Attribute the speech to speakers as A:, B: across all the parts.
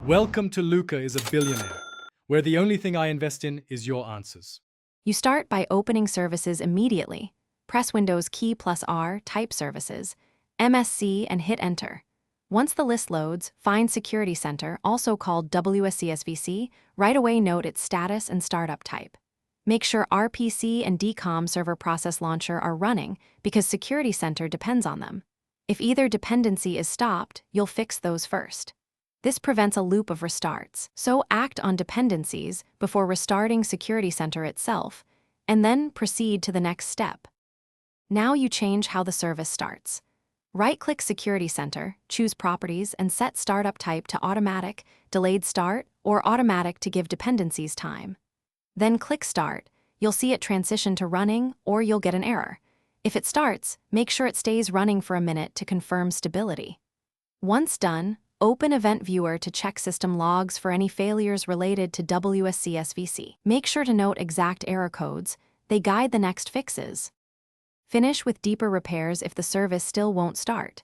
A: Welcome to Luca is a Billionaire, where the only thing I invest in is your answers.
B: You start by opening services immediately. Press Windows key plus R, type services, MSC, and hit enter. Once the list loads, find Security Center, also called WSCSVC, right away note its status and startup type. Make sure RPC and DCOM server process launcher are running because Security Center depends on them. If either dependency is stopped, you'll fix those first. This prevents a loop of restarts, so act on dependencies before restarting Security Center itself, and then proceed to the next step. Now you change how the service starts. Right-click Security Center, choose Properties, and set Startup Type to Automatic, Delayed Start, or Automatic to give dependencies time. Then click Start. You'll see it transition to running, or you'll get an error. If it starts, make sure it stays running for a minute to confirm stability. Once done, open Event Viewer to check system logs for any failures related to WSCSVC. Make sure to note exact error codes. They guide the next fixes. Finish with deeper repairs if the service still won't start.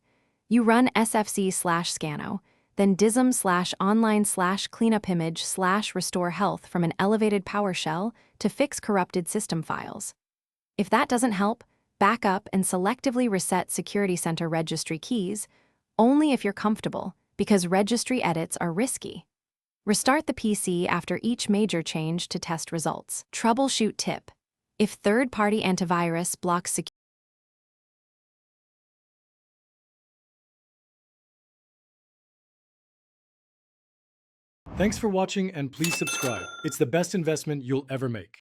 B: You run sfc/scano, then dism/online/cleanupimage/restore health from an elevated PowerShell to fix corrupted system files. If that doesn't help, back up and selectively reset Security Center registry keys, only if you're comfortable, because registry edits are risky. Restart the PC after each major change to test results. Troubleshoot tip: if third-party antivirus blocks security.
A: Thanks for watching and please subscribe. It's the best investment you'll ever make.